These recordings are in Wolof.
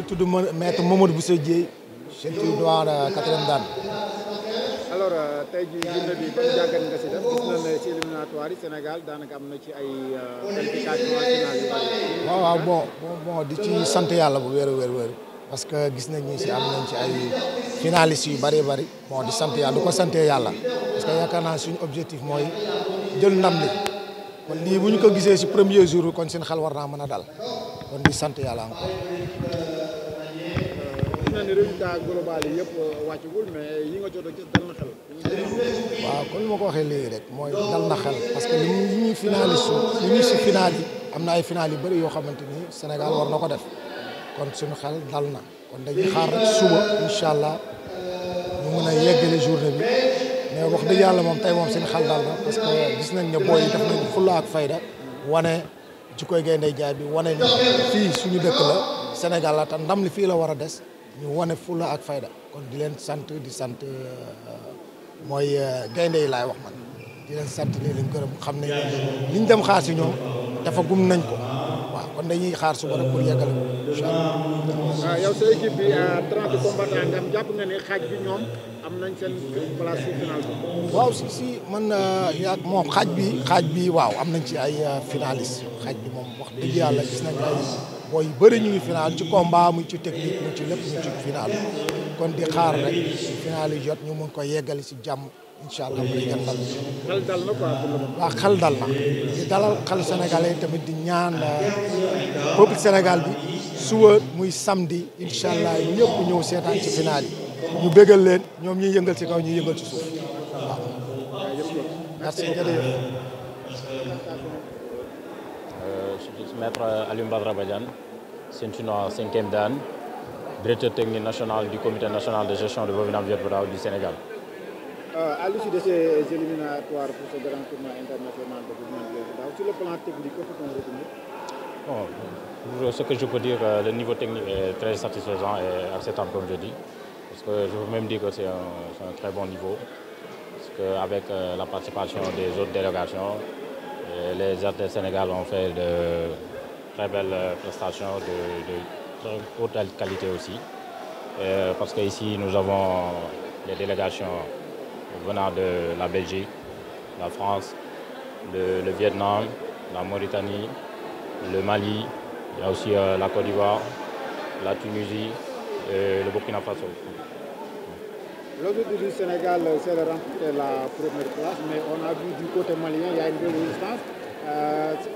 ngi tudd maître Mamadou Bousso Dieye ceinture noire 4e dan. alors tey jii journée bi ban jàngat nga si def gis nañ ne ci éliminatoire yi Sénégal daanaka am na ci ay qualification finale yu bari. waaw bon di ci sant yàlla bu wér parce que gis nañ ni si am nañ ci ay finalistes yu bari bon di sant yàlla du ko santee yàlla parce que yaakaar naa suñu objectif mooy jël ndam li kon lii bu ñu ko gisee si premier jour kon seen xel war naa mën a dal kon di sant yàlla encore. gis nañ ne résultat global yi yëpp wàccagul mais yi nga jot a gis dal na xel. waaw kon li ma ko waxee léegi rek mooy dal na xel parce que li ñuy finaliste li ñuy si final yi am na ay final yu bëri yoo xamante ni Sénégal war na ko def kon suñu xel dal na kon dañuy xaar rek suba incha allah ñu mën a yeggale journée bi mais wax dëgg yàlla moom tey moom seen xel dal na parce que gis nañ ne booy yi def nañ fulla ak fayda wane ci koy Gaynde Njaay bi wane ni fii suñu dëkk la Sénégal la te ndam li fii la war a des ñu wane fulla ak fayda kon di leen sant di sant mooy gaynde yi laay wax man di leen sant di leen gërëm xam ne liñ dem xaar si ñoom dafa gum nañ ko waaw kon dañuy xaar suba rek pour yeggale ko incha allah. waaw yow sa équipe bi 30 combattants nga am jàpp nga ne xaaj bi ñoom am nañ seen place ci final bi. waaw si man yaa moom xaaj bi waaw am nañ ci ay finalistes xaaj bi moom wax dëgg yàlla gis nañ ay booy yu bëri ñu ngi final ci combat mu ci technique mu ci lépp mu ci final kon di xaar rek final yi jot ñu mun ko yeggali si jàmm incha allah bu dee ndam. xel dal na quoi pour le moment. waaw xel dal na di dalal xel sénégalais tamit di ñaan peuple Sénégal bi suba muy samedi incha allah ñëpp ñëw seetaan ci final yi ñu bégal leen ñoom ñuy yëngal ci kaw ñuy yëngal ci suuf waaw. merci jërëjëf. Je suis maître Alioune Badara Badiane, ceinture noire 5e dan, directeur technique national du comité national de gestion de Bovina Viet Vo Dao du Sénégal. À l'issue de ces éliminatoires pour ce grand tournoi international de Bovina Viet Vo Dao, sur le plan technique, qu'est-ce qu'on retient? Bon, ce que je peux dire, le niveau technique est très satisfaisant et acceptable comme je dis. Parce que je peux même dire que c'est un très bon niveau. Parce qu'avec la participation des autres délégations, les athlètes Sénégal ont fait de très belles prestations de très haute qualité aussi. Parce qu'ici, nous avons des délégations venant de la Belgique, la France, le Vietnam, la Mauritanie, le Mali, il y a aussi la Côte d'Ivoire, la Tunisie et le Burkina Faso. L'objectif du Sénégal, c'est de remporter la première place, mais on a vu du côté malien, il y a une belle résistance.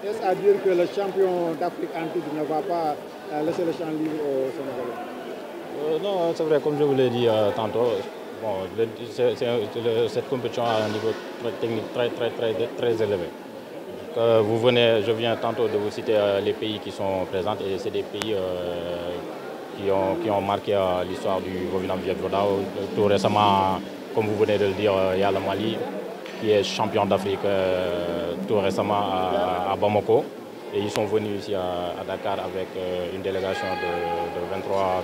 Est-ce à dire que le champion d'Afrique en titre ne va pas laisser le champ libre au Sénégalais? Non, c'est vrai, comme je vous l'ai dit tantôt, bon, cette compétition a un niveau technique très élevé. Je viens tantôt de vous citer les pays qui sont présents et c'est des pays qui ont marqué l'histoire du Bovina Viet Vo Dao. Tout récemment, comme vous venez de le dire, il y a le Mali qui est champion d'Afrique tout récemment à Bamako. Et ils sont venus ici à Dakar avec une délégation de 23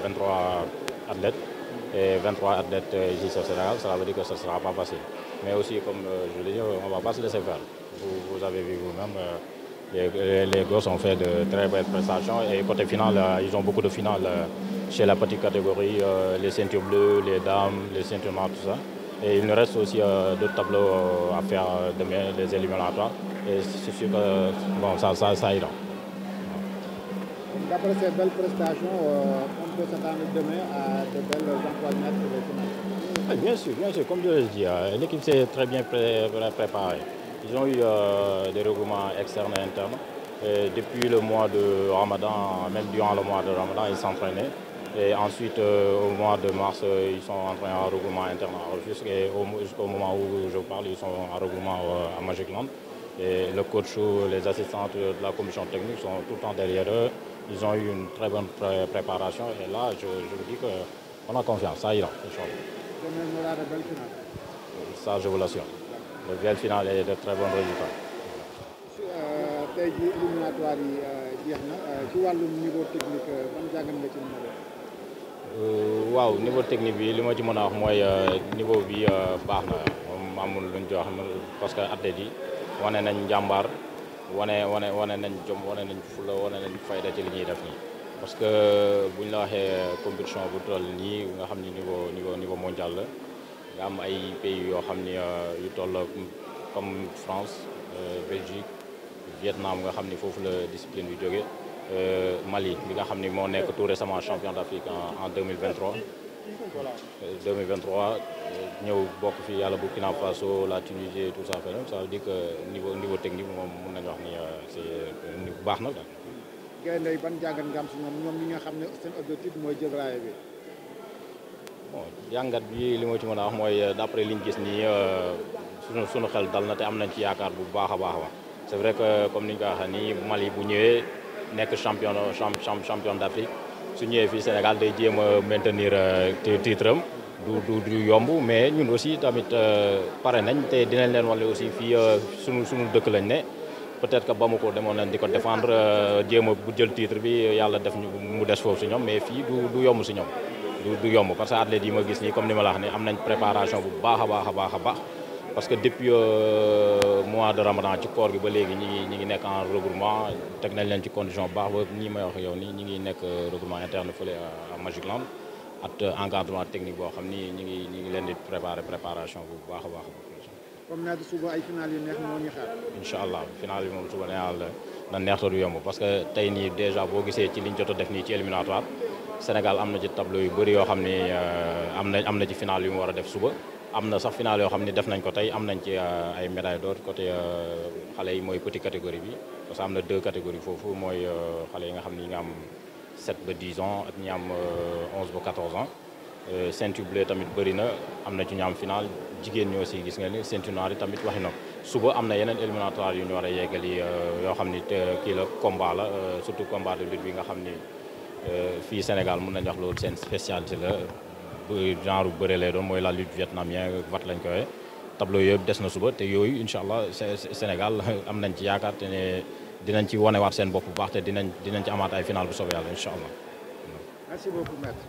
athlètes. Et 23 athlètes ici au Sénégal, ça veut dire que ça ne sera pas facile. Mais aussi, comme je l'ai dit, on ne va pas se laisser faire. Vous avez vu vous-même, les gosses ont fait de très belles prestations. Et côté finale, ils ont beaucoup de finales chez la petite catégorie, les ceintures bleues, les dames, les ceintures noires, tout ça. Et il nous reste aussi d'autres tableaux à faire demain, les éliminatoires. Et c'est sûr que bon, ça ira. D'après ces belles prestations, on peut s'attendre demain à de belles empoignades pour les finales. Bien sûr, comme je l'ai dit, l'équipe s'est très bien préparée. Ils ont eu des regroupements externes et internes. Et depuis le mois de Ramadan, même durant le mois de Ramadan, ils s'entraînaient. Et ensuite, au mois de mars, ils sont entrés en regroupement interne à Rufisque. Et jusqu'au moment où je parle, ils sont en regroupement à Magicland. Et le coach ou les assistantes de la commission technique sont tout le temps derrière eux. Ils ont eu une très bonne préparation. Et là, je vous dis qu'on a confiance. Ça ira, Inch'Allah. Demain, on aura de belles finales. Ça, je vous l'assure. Le belle finale et de très bons résultats. tey jii éliminatoire yi jeex na ci wàllum niveau technique ban jàngat nga ci mën a def. waaw niveau technique bi li ma ci mën a wax mooy niveau bi baax na moom amul luñ ci wax parce que athlètes yi wane nañ njàmbaar wane nañ jom wane nañ fula wane nañ fayda ci li ñuy def nii parce que bu ñu la waxee compétition bu toll nii nga xam ni niveau mondial la nga am ay pays yoo xam ni yu toll comme France Belgique Vietnam nga xam ni foofu la discipline bi jóge Mali bi nga xam ni moo nekk tout récemment champion d'Afrique en 2023 ñëw bokk fi yàlla Burkina Faso la Tunisie tout ça ça veut dire que niveau technique moom mën nañu wax ni c'est baax na daal. gaynde yi ban jàngat nga am si ñoom ñi nga xam ne seen objectif mooy jël raaya bi. bon jàngat bi li ma ci mën a wax mooy d'après liñ gis nii sunu xel dal na te am nañ ci yaakaar bu baax a baax c'est vrai que comme ni ñu ko waxee nii Mali bu ñëwee nekk champion d'Afrique su ñëwee fii Sénégal day jéem a maintenir titre am du yomb mais ñun aussi tamit pare nañ te dinañ leen wan aussi fii sunu dëkk lañ ne peut-être que Bamako demoon nañ di ko défendre jéem a bu jël titre bi yàlla def ñu mu des foofu si ñoom mais fii du yomb si ñoom du yomb parce que athlètes yi ma gis nii comme ni ma la wax ne am nañ préparation bu baax a baax parce que depuis mois de Ramadan ci koor gi ba léegi ñi ngi nekk en regroupement teg nañ leen ci condition bu baax ba ñi may wax yow nii ñi ngi nekk regroupement interne fële à Magicland ak encadrement technique boo xam ni ñi ngi leen di préparation bu baax a baax. comme nee suba ay final yu neex moo ñu xaar. incha allah final bi moom suba na neex te du yomb parce que tey nii déjà boo gisee ci liñ jot a def nii ci éliminatoire Sénégal am na ci tableau yu bëri yoo xam ni am na ci final yu mu war a def suba. am na sax final yoo xam ni def nañ ko tey am nañ ci ay médailles d'or côté xale yi mooy petite catégorie bi parce que am na 2 catégories foofu mooy xale yi nga xam ni ñi nga am 7 ba 10 ans ak ñi am 11 ba 14 ans ceinture bleue tamit bëri na am na ci ñu am final jigéen ñi aussi gis nga ni ceinture noire yi tamit waxi na suba am na yeneen éliminatoire yu ñu war a yeggali yoo xam ni kii la combat la surtout combat de lutte bi nga xam ni fii Sénégal mën nañu wax loolu seen spécialité la genre bëre lay doon mooy la lutte vietnamien wat lañ koy tableau yëpp des na suba te yooyu incha allah Sénégal am nañ ci yaakaar te ne dinañ ci wanewaat seen bopp bu baax te dinañ ci amaat ay final bu soobee yàlla incha allah. Merci beaucoup maître.